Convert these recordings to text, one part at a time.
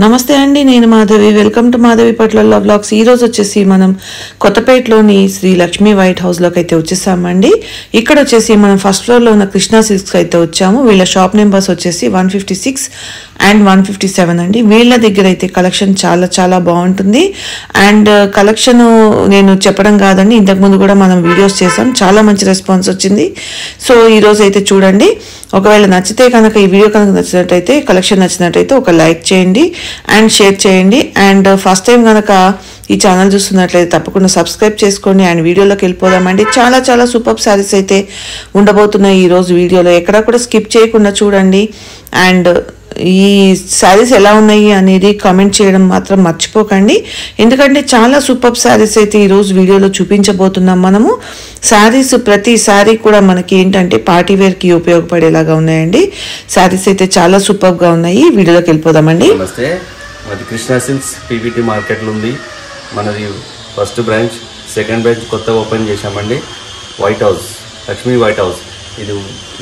నమస్తే అండి, నేను మాధవి. వెల్కమ్ టు మాధవి పట్ల వ్లాగ్స్. ఈరోజు వచ్చేసి మనం కొత్తపేటలోని శ్రీ లక్ష్మీ వైట్ హౌస్లోకి అయితే వచ్చేసామండి. ఇక్కడ వచ్చేసి మనం ఫస్ట్ ఫ్లోర్లో ఉన్న కృష్ణా సిల్క్స్కి అయితే వచ్చాము. వీళ్ళ షాప్ నెంబర్స్ వచ్చేసి 156 అండ్ 157 అండి. వీళ్ళ దగ్గర అయితే కలెక్షన్ చాలా చాలా బాగుంటుంది. అండ్ కలెక్షన్ నేను చెప్పడం కాదండి, ఇంతకుముందు కూడా మనం వీడియోస్ చేసాం, చాలా మంచి రెస్పాన్స్ వచ్చింది. సో ఈరోజు అయితే చూడండి. ఒకవేళ నచ్చితే కనుక, ఈ వీడియో కనుక నచ్చినట్టయితే, కలెక్షన్ నచ్చినట్టయితే ఒక లైక్ చేయండి అండ్ షేర్ చేయండి. అండ్ ఫస్ట్ టైం కనుక ఈ ఛానల్ చూస్తున్నట్లయితే తప్పకుండా సబ్స్క్రైబ్ చేసుకోండి. అండ్ వీడియోలోకి వెళ్ళిపోదామండి. చాలా చాలా సూపర్ శారీస్ అయితే ఉండబోతున్నాయి ఈరోజు వీడియోలో. ఎక్కడ కూడా స్కిప్ చేయకుండా చూడండి. అండ్ ఈ శారీస్ ఎలా ఉన్నాయి అనేది కామెంట్ చేయడం మాత్రం మర్చిపోకండి. ఎందుకంటే చాలా సూపర్ శారీస్ అయితే ఈరోజు వీడియోలో చూపించబోతున్నాం మనము. శారీస్ ప్రతి శారీ కూడా మనకి ఏంటంటే పార్టీ వేర్కి ఉపయోగపడేలాగా ఉన్నాయండి. శారీస్ అయితే చాలా సూపర్గా ఉన్నాయి. వీడియోలోకి వెళ్ళిపోదామండి. నమస్తే, మాది కృష్ణా సిల్క్స్ పీవీటీ మార్కెట్లో ఉంది. మనది ఫస్ట్ బ్రాంచ్, సెకండ్ బ్రాంచ్ కొత్తగా ఓపెన్ చేశామండి. White house, Lakshmi white house.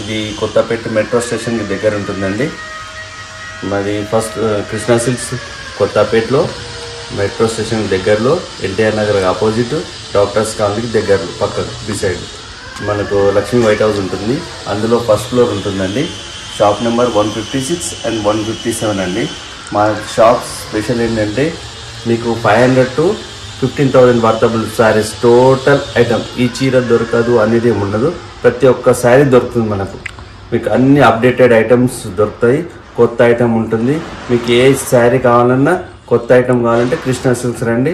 ఇది కొత్తపేట మెట్రో స్టేషన్కి దగ్గర ఉంటుందండి. మాది ఫస్ట్ కృష్ణా సిల్క్స్ కొత్తపేటలో మెట్రో స్టేషన్ దగ్గరలో, ఎన్టీఆర్ నగర్ ఆపోజిట్, డాక్టర్స్ కాలనీకి దగ్గరలో పక్కకు బిసైడ్ మనకు లక్ష్మీ వైట్ హౌస్ ఉంటుంది. అందులో ఫస్ట్ ఫ్లోర్ ఉంటుందండి. షాప్ నెంబర్ 156 అండ్ 157 అండి. మా షాప్ స్పెషల్ ఏంటంటే మీకు 500 to 15,000 worthable saris total item. ఈ చీర దొరకదు అనేది ఉండదు, ప్రతి ఒక్క శారీ దొరుకుతుంది మనకు. మీకు అన్ని అప్డేటెడ్ ఐటమ్స్ దొరుకుతాయి. కొత్త ఐటమ్ ఉంటుంది. మీకు ఏ శారీ కావాలన్నా, కొత్త ఐటమ్ కావాలంటే కృష్ణా సిల్క్స్ రండి.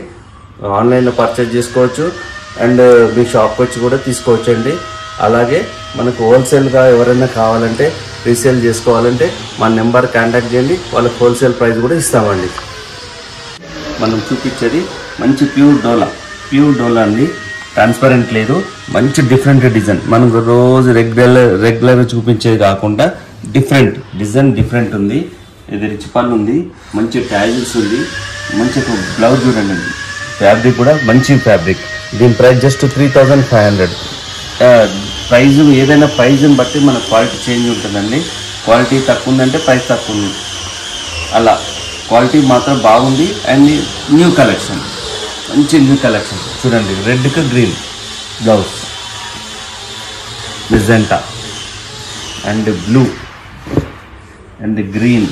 ఆన్లైన్లో పర్చేజ్ చేసుకోవచ్చు అండ్ మీ షాప్కి వచ్చి కూడా తీసుకోవచ్చు అండి. అలాగే మనకు హోల్సేల్గా ఎవరైనా కావాలంటే, రీసేల్ చేసుకోవాలంటే మా నెంబర్ కాంటాక్ట్ చేయండి. వాళ్ళకి హోల్సేల్ ప్రైస్ కూడా ఇస్తామండి. మనం చూపించేది మంచి ప్యూర్ డోలా అండి. ట్రాన్స్పరెంట్ లేదు, మంచి డిఫరెంట్ డిజైన్. మనం రోజు రెగ్యులర్ చూపించేది కాకుండా డిఫరెంట్ డిజైన్, డిఫరెంట్ ఉంది. ఇది రిచ్ పళ్ళు ఉంది, మంచి ట్యాజిల్స్ ఉంది, మంచి బ్లౌజ్ చూడండి. ఫ్యాబ్రిక్ కూడా మంచి ఫ్యాబ్రిక్. దీని ప్రైస్ జస్ట్ 3,500. ప్రైజ్ ఏదైనా ప్రైజ్ని బట్టి మన క్వాలిటీ చేంజ్ ఉంటుందండి. క్వాలిటీ తక్కువ ఉందంటే ప్రైస్ తక్కువ ఉంది, అలా క్వాలిటీ మాత్రం బాగుంది. అండ్ న్యూ కలెక్షన్, మంచి న్యూ కలెక్షన్ చూడండి. రెడ్కి green blouse, magenta and blue and green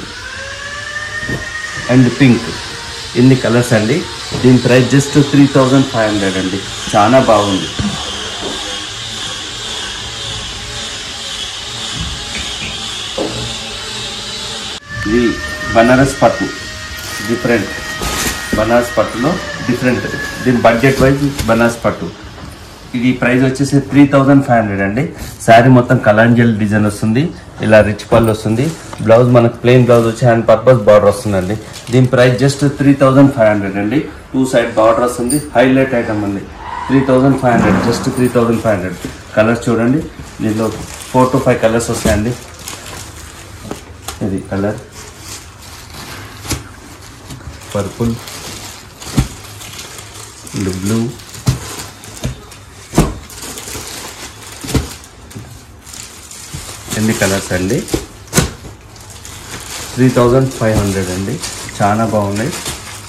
and pink, ఇన్ని కలర్స్ అండి. దీని ప్రైస్ జస్ట్ 3,500 అండి. చాలా బాగుంది. ఇది బనారస్ పట్టు, డిఫరెంట్ బనారస్ పట్టులో డిఫరెంట్. దీని బడ్జెట్ వైజ్ బనారస్ పట్టు. ఇది ప్రైస్ వచ్చేసి 3,500 అండి. శారీ మొత్తం కలాంజల్ డిజైన్ వస్తుంది, ఇలా రిచ్ పళ్ళు వస్తుంది. బ్లౌజ్ మనకు ప్లెయిన్ బ్లౌజ్ వచ్చి హ్యాండ్ పర్పస్ బార్డర్ వస్తుందండి. దీని ప్రైస్ జస్ట్ 3,500 అండి. 2 సైడ్ బార్డర్ వస్తుంది. హైలైట్ ఐటమ్ అండి. 3,500, జస్ట్ 3,500. కలర్స్ చూడండి, దీనిలో 4 to 5 కలర్స్ వస్తాయండి. ఇది కలర్ పర్పుల్ అండ్ బ్లూ, ఎన్ని కలర్స్ అండి. 3,500 అండి. చాలా బాగున్నాయి,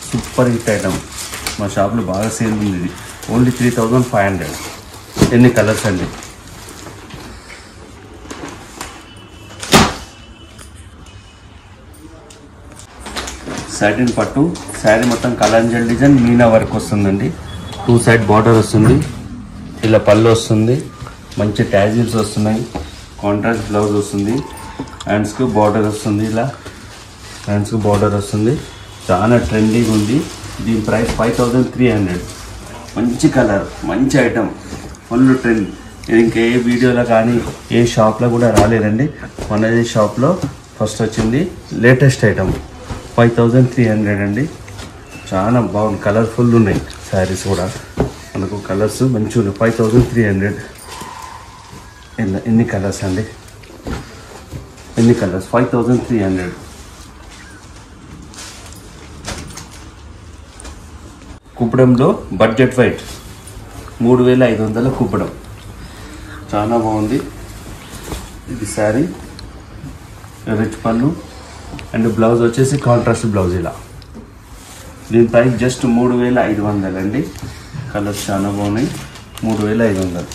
సూపర్ హిట్ ఐటమ్. మా షాప్లో బాగా సేల్ ఉంది. ఇది ఓన్లీ 3,500. ఎన్ని కలర్స్ అండి. సాటిన్ పట్టు, శారీ మొత్తం కలాంజల్ డిజైన్, మీనా వర్క్ వస్తుందండి. 2 సైడ్ బార్డర్ వస్తుంది, ఇలా పళ్ళు వస్తుంది, మంచి ట్యాజిల్స్ వస్తున్నాయి, కాంట్రాస్ట్ బ్లౌజ్ వస్తుంది, హ్యాండ్స్కు బార్డర్ వస్తుంది, ఇలా హ్యాండ్స్కు బార్డర్ వస్తుంది. చాలా ట్రెండింగ్ ఉంది. దీని ప్రైస్ 5,300. మంచి కలర్, మంచి ఐటమ్, ఫుల్ ట్రెండ్. ఇది ఇంకా ఏ వీడియోలో కానీ ఏ షాప్లో కూడా రాలేదండి. మనది షాప్లో ఫస్ట్ వచ్చింది. లేటెస్ట్ ఐటమ్ 5,300 అండి. చాలా బాగుంది, కలర్ఫుల్ ఉన్నాయి శారీస్ కూడా. మనకు కలర్స్ మంచిగా ఉన్నాయి. 5,300. ఎన్ని కలర్స్ అండి, ఎన్ని కలర్స్. 5,300. కుప్పడంలో బడ్జెట్ వైట్ 3,500 కుప్పడం. చాలా బాగుంది. ఇది sari rich pallu and blouse వచ్చేసి కాంట్రాస్ట్ బ్లౌజ్ ఇలా దీని ప్రైస్ జస్ట్ 3500 అండి. కలర్స్ చాలా బాగున్నాయి. 3500.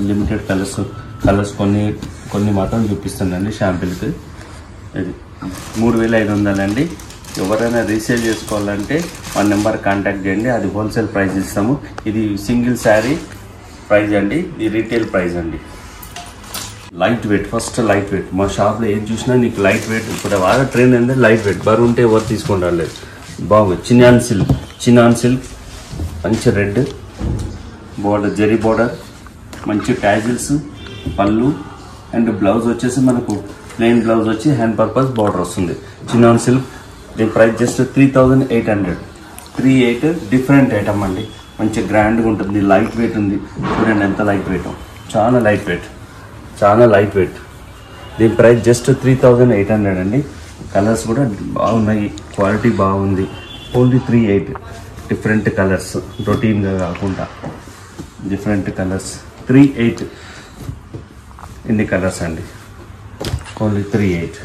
లిమిటెడ్ కలర్స్ కొన్ని మాత్రం చూపిస్తుందండి శాంపిల్కి. ఇది 3500 అండి. ఎవరైనా రీసేల్ చేసుకోవాలంటే మా నెంబర్ కాంటాక్ట్ చేయండి, అది హోల్సేల్ ప్రైస్ ఇస్తాము. ఇది సింగిల్ శారీ ప్రైస్ అండి, ఇది రీటైల్ ప్రైస్ అండి. Light weight, first light weight. మా షాప్లో ఏం చూసినా నీకు లైట్ వెయిట్. ఇప్పుడు బాగా ట్రెండ్ అంటే లైట్ వెయిట్, బరువు ఉంటే ఎవరు తీసుకుంటారు లేదు. బాగుంది. చినాన్ సిల్క్ మంచి రెడ్ బోర్డర్, జరీ బోర్డర్, మంచి ట్యాజిల్స్, పళ్ళు అండ్ బ్లౌజ్ వచ్చేసి మనకు ప్లెయిన్ బ్లౌజ్ వచ్చి హ్యాండ్ పర్పస్ బార్డర్ వస్తుంది. Chinon silk. దీని ప్రైస్ జస్ట్ 3800. 38 డిఫరెంట్ ఐటమ్ అండి. మంచి గ్రాండ్గా ఉంటుంది. లైట్ వెయిట్ ఉంది. చూడండి ఎంత లైట్ వెయిట్, చాలా లైట్ వెయిట్. దీని ప్రైస్ జస్ట్ 3800 అండి. కలర్స్ కూడా బాగున్నాయి, క్వాలిటీ బాగుంది. ఓన్లీ 38 డిఫరెంట్ కలర్స్, రొటీన్గా కాకుండా డిఫరెంట్ కలర్స్. 38 ఇన్ని కలర్స్ అండి, only 38.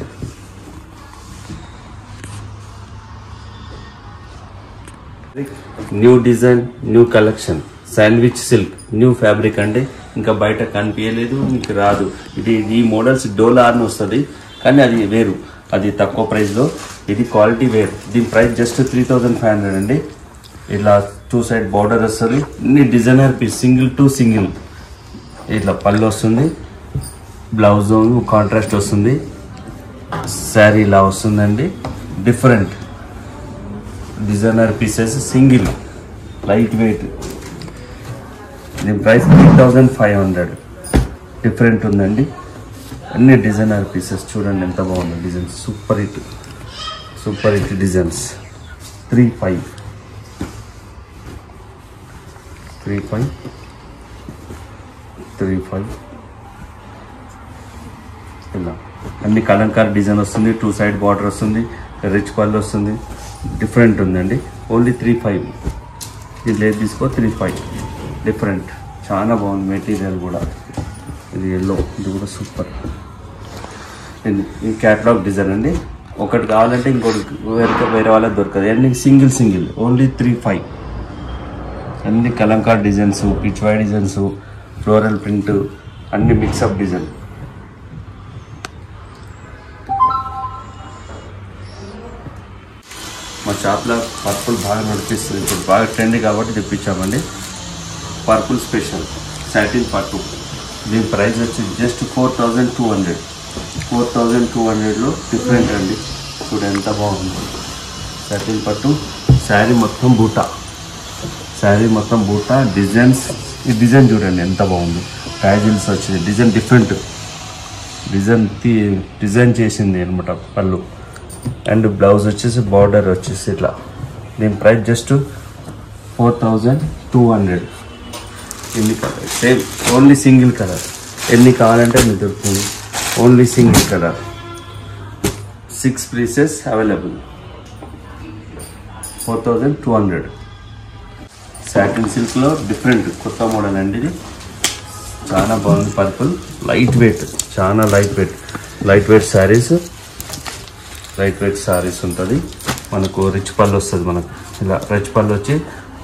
New design, new collection, sandwich silk, new fabric అండి. ఇంకా బయట కనిపించలేదు, మీకు రాదు. ఈ మోడల్స్ డోలా అని వస్తుంది, కానీ అది వేరు, అది తక్కువ ప్రైస్లో. ఇది క్వాలిటీ వేరు. దీని ప్రైస్ జస్ట్ 3500 అండి. ఇలా 2 సైడ్ బార్డర్ వస్తుంది. ఇన్ని designer piece, single to single. ఇట్లా పళ్ళు వస్తుంది, బ్లౌజ్ కాంట్రాస్ట్ వస్తుంది, శారీ ఇలా వస్తుందండి. Different designer pieces, single light weight. దీని ప్రైస్ 3500. డిఫరెంట్ ఉందండి. అన్ని డిజైనర్ పీసెస్ చూడండి ఎంత బాగుంది. Designs super hit designs. 35 ఇలా అన్ని కలంకార్ డిజైన్ వస్తుంది. 2 సైడ్ బార్డర్ వస్తుంది, రిచ్ పళ్ళు వస్తుంది. డిఫరెంట్ ఉందండి. ఓన్లీ 35. ఇది లేదు తీసుకో, 35. డిఫరెంట్, చాలా బాగుంది. మెటీరియల్ కూడా ఇది ఎల్లో, ఇది కూడా సూపర్. ఈ క్యాటలాగ్ డిజైన్ అండి. ఒకటి కావాలంటే ఇంకోటి వేరే వాళ్ళకి దొరకదు. అన్ని సింగిల్ ఓన్లీ 35. అన్ని Kalamkari designs, Pichwai designs, floral print, అన్ని మిక్సప్ డిజైన్. మా షాప్లో పర్పుల్ బాగా నడిపిస్తుంది. ఇప్పుడు బాగా ట్రెండ్ కాబట్టి తెప్పించామండి. పర్పుల్ స్పెషల్ సాటిన్ పట్టు. దీని ప్రైస్ వచ్చి జస్ట్ 4200. 4200లో డిఫరెంట్ అండి. చూడు ఎంత బాగుంది. సాటిన్ పట్టు. శారీ మొత్తం బూటా డిజైన్స్. ఈ డిజైన్ చూడండి ఎంత బాగుంది. ట్యాజిల్స్ వచ్చింది. డిజైన్ డిఫరెంట్ డిజైన్ చేసింది అనమాట పళ్ళు. అండ్ బ్లౌజ్ వచ్చేసి బార్డర్ వచ్చేసి ఇట్లా. దీని ప్రైస్ జస్ట్ 4200. ఎన్ని colour same, only single colour. ఎన్ని కావాలంటే మీకు దొరుకుతుంది. Only single colour. 6 pieces available. 4200. Satin సిల్క్లో డిఫరెంట్ కొత్త మోడల్ అండి. ఇది చాలా బాగుంది. పర్పుల్ లైట్ వెయిట్, చాలా లైట్ వెయిట్ శారీస్ ఉంటుంది. మనకు రిచ్ పళ్ళు వస్తుంది. మనకు ఇలా రిచ్ పళ్ళు వచ్చి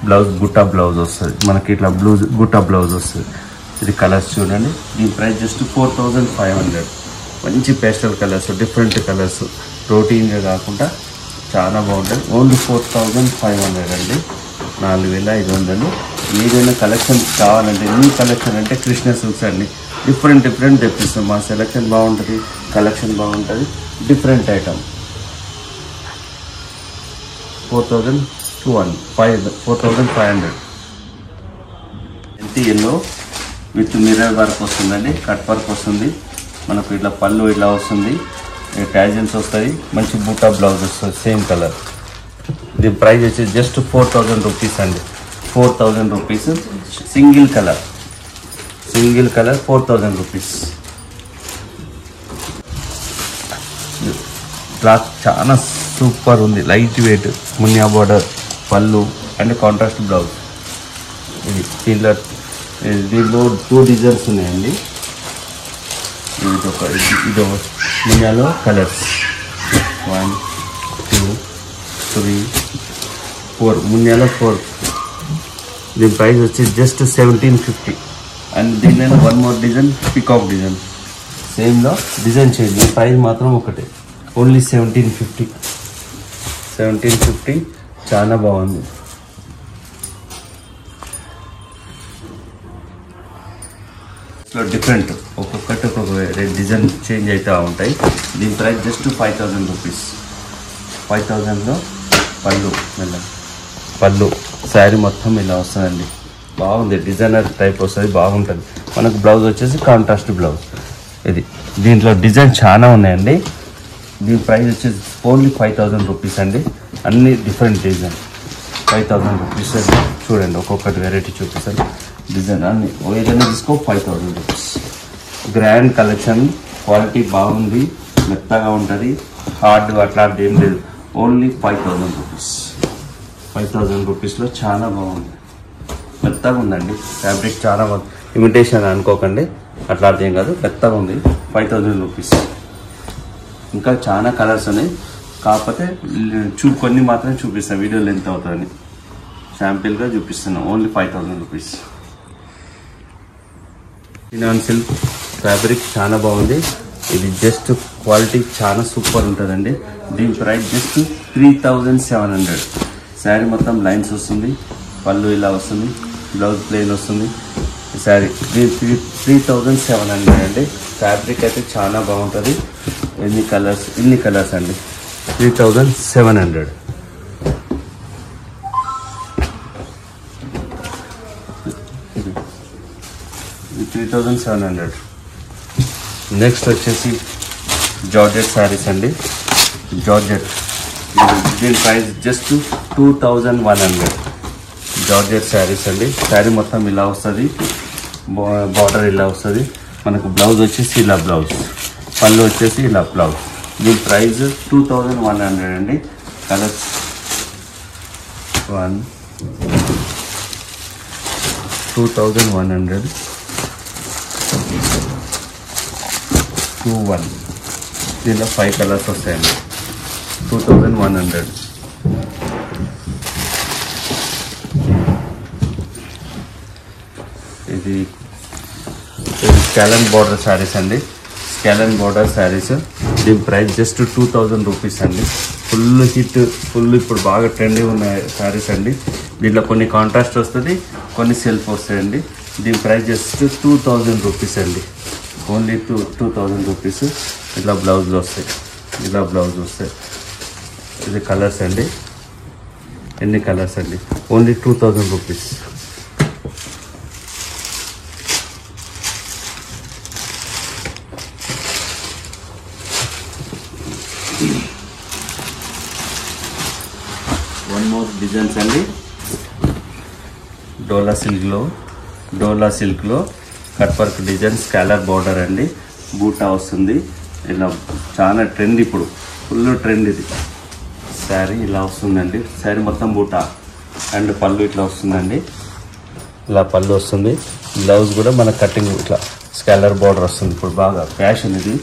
బ్లౌజ్ బుట్టా బ్లౌజ్ వస్తుంది. మనకి ఇట్లా బుట్టా బ్లౌజ్ వస్తుంది. ఇది కలర్స్ చూడండి. దీని ప్రైస్ జస్ట్ 4500. మంచి పేస్టల్ కలర్స్, డిఫరెంట్ కలర్స్, ప్రోటీన్గా కాకుండా చాలా బాగుంటుంది. ఓన్లీ 4500 అండి. 4500. ఏదైనా కలెక్షన్ కావాలంటే, న్యూ కలెక్షన్ అంటే కృష్ణ సిల్క్స్ అండి. డిఫరెంట్ తెప్పిస్తాం. మా సెలెక్షన్ బాగుంటుంది, కలెక్షన్ బాగుంటుంది. Different item. 4500. ఎంత ఎల్లో విత్ మిర్రర్ వర్క్ వస్తుందండి. కట్ వర్క్ వస్తుంది. మనకు ఇట్లా పళ్ళు ఇట్లా వస్తుంది. ట్యాజిల్స్ వస్తాయి. మంచి బూటా బ్లౌజ్ వస్తుంది సేమ్ కలర్. దీని ప్రైస్ వచ్చి జస్ట్ 4000 రూపీస్ అండి. 4000 rupees. Single colour 4000 rupees. Cloth చాలా సూపర్ ఉంది. లైట్ వెయిట్, మునియా బార్డర్, పళ్ళు అండ్ కాంట్రాస్ట్ బ్లౌజ్. ఇది దీంట్లో దీనిలో 2 డిజైన్స్ ఉన్నాయండి. ఇదో మునియాలో కలర్స్ 1 2 3 4 మునియాలో 4. దీని ప్రైస్ వచ్చి జస్ట్ 1750. అండ్ దీనిలో 1 మోర్ డిజైన్ పికాక్ డిజైన్ సేమ్లో డిజైన్ చేంజ్. ప్రైస్ మాత్రం ఒకటే, ఓన్లీ 1750. చాలా బాగుంది. డిఫరెంట్ ఒక్కొక్కటి ఒక్కొక్క డిజైన్ చేంజ్ అవుతూ ఉంటాయి. దీని ప్రైస్ జస్ట్ 5000 రూపీస్. 5000లో పళ్ళు శారీ మొత్తం ఇలా వస్తుందండి. బాగుంది, డిజైనర్ టైప్ వస్తుంది, బాగుంటుంది. మనకు బ్లౌజ్ వచ్చేసి కాంట్రాస్ట్ బ్లౌజ్. ఇది దీంట్లో డిజైన్ చాలా ఉన్నాయండి. దీని ప్రైస్ వచ్చేసి ఓన్లీ 5000 రూపీస్ అండి. అన్ని డిఫరెంట్ డిజైన్ 5000 రూపీస్. చూడండి ఒక్కొక్కటి వెరైటీ చూపిస్తాను. డిజైన్ అన్ని ఏదైనా తీసుకో 5000 రూపీస్. గ్రాండ్ కలెక్షన్, క్వాలిటీ బాగుంది, మెత్తగా ఉంటుంది, హార్డ్ అట్లాంటిది ఏం లేదు. Only 5000 rupees. 5000 రూపీస్లో చాలా బాగుంది, మెత్తగా ఉందండి. ఫ్యాబ్రిక్ చాలా బాగుంది. ఇమిటేషన్ అనుకోకండి, అట్లాంటిది ఏం కాదు, మెత్తగా ఉంది. 5000 రూపీస్. ఇంకా చాలా కలర్స్ ఉన్నాయి, కాకపోతే కొన్ని మాత్రం చూపిస్తాను, వీడియో లెంత్ అవుతుందని శాంపిల్గా చూపిస్తున్నాను. Only 5000 rupees. Chinon silk fabric చాలా బాగుంది. ఇది జస్ట్ క్వాలిటీ చాలా సూపర్ ఉంటుందండి. దీని ప్రైస్ జస్ట్ 3700. శారీ మొత్తం లైన్స్ వస్తుంది, పళ్ళు ఇలా వస్తుంది, బ్లౌజ్ ప్లెయిన్ వస్తుంది. ఈ శారీ 3700 అండి. ఫ్యాబ్రిక్ అయితే చాలా బాగుంటుంది. ఇన్ని కలర్స్ అండి. 3700. 3700. నెక్స్ట్ వచ్చేసి జార్జెట్ శారీస్ అండి. జార్జెట్ దీని ప్రైస్ జస్ట్ 2100. జార్జెట్ శారీస్ అండి. శారీ మొత్తం ఇలా వస్తుంది, బార్డర్ ఇలా వస్తుంది. మనకు బ్లౌజ్ వచ్చేసి ఇలా బ్లౌజ్, పళ్ళు వచ్చేసి ఇలా బ్లౌజ్. దీని ప్రైస్ 2100 అండి. కలర్స్ 2100 21. దీనిలో 5 కలర్స్ వస్తాయండి. 2100. ఇది స్కాలన్ బార్డర్ శారీస్ అండి. స్కాలన్ బార్డర్ శారీస్. దీని ప్రైస్ జస్ట్ 2000 రూపీస్ అండి. ఫుల్ హిట్, ఫుల్ ఇప్పుడు బాగా ట్రెండింగ్ ఉన్న శారీస్ అండి. దీంట్లో కొన్ని కాంట్రాస్ట్ వస్తుంది, కొన్ని సెల్ఫ్ వస్తాయండి. దీని ప్రైస్ జస్ట్ 2000 రూపీస్ అండి. Only 2000 rupees. ఇలా బ్లౌజ్లు వస్తాయి, ఇది కలర్స్ అండి. ఎన్ని కలర్స్ అండి. Only 2000 rupees. One more designs అండి. డోలా సిల్క్లో cut work design, scallop border అండి. బూటా వస్తుంది. ఇలా చాలా ట్రెండ్, ఇప్పుడు ఫుల్ ట్రెండ్ ఇది. శారీ ఇలా వస్తుందండి. శారీ మొత్తం బూటా అండ్ పళ్ళు ఇట్లా వస్తుందండి. ఇలా పళ్ళు వస్తుంది. బ్లౌజ్ కూడా మన కటింగ్ ఇట్లా స్కాలర్ బార్డర్ వస్తుంది. ఇప్పుడు బాగా ఫ్యాషన్ ఇది.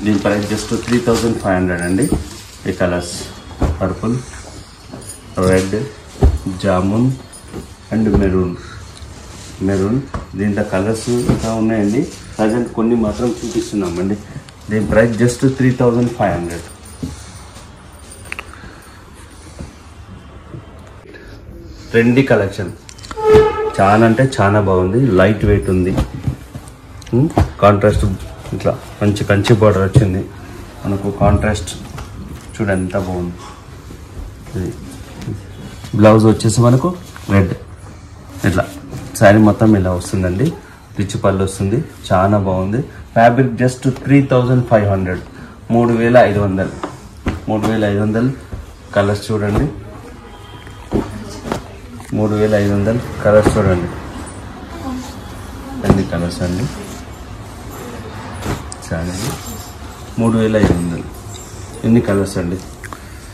దీని ప్రైస్ జస్ట్ 3500 అండి. ఈ colours purple, red, jamun and maroon. దీంట్లో కలర్స్ ఇంకా ఉన్నాయండి. ప్రజెంట్ కొన్ని మాత్రం చూపిస్తున్నామండి. దీని ప్రైస్ జస్ట్ 3500. ట్రెండీ కలెక్షన్, చాలా అంటే చాలా బాగుంది. లైట్ వెయిట్ ఉంది. కాంట్రాస్ట్ ఇట్లా మంచి కంచి బార్డర్ వచ్చింది మనకు. కాంట్రాస్ట్ చూడండి ఎంత బాగుంది. బ్లౌజ్ వచ్చేసి మనకు రెడ్. ఇట్లా శారీ మొత్తం ఇలా వస్తుందండి. రిచ్ పళ్ళు వస్తుంది, చాలా బాగుంది. Fabric just 3500. 3500. కలర్స్ చూడండి. 3500 కలర్స్ చూడండి. ఎన్ని కలర్స్ అండి. చాలా 3500. ఎన్ని కలర్స్ అండి.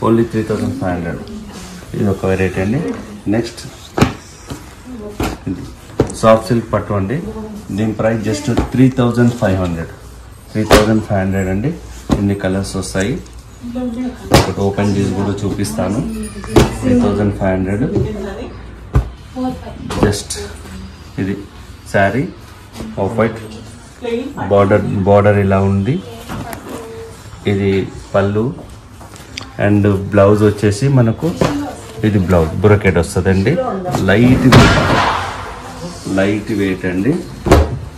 ఓన్లీ 3500. ఇది ఒక వెరైటీ అండి. నెక్స్ట్ సాఫ్ట్ సిల్క్ పట్టు అండి. దీని ప్రైస్ జస్ట్ 3,500 అండి. ఇన్ని కలర్స్ వస్తాయి. ఒకటి ఓపెన్ చేసి కూడా చూపిస్తాను. 3,500 జస్ట్. ఇది శారీ ఆఫ్ వైట్ బార్డర్ ఇలా ఉంది. ఇది పళ్ళు అండ్ బ్లౌజ్ వచ్చేసి మనకు ఇది బ్లౌజ్ బ్రొకెట్ వస్తుందండి. లైట్ వెయిట్ అండి.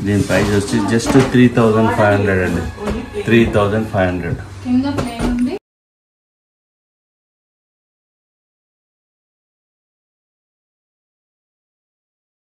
దీని ప్రైస్ వచ్చి జస్ట్ 3,500 అండి. 3,500.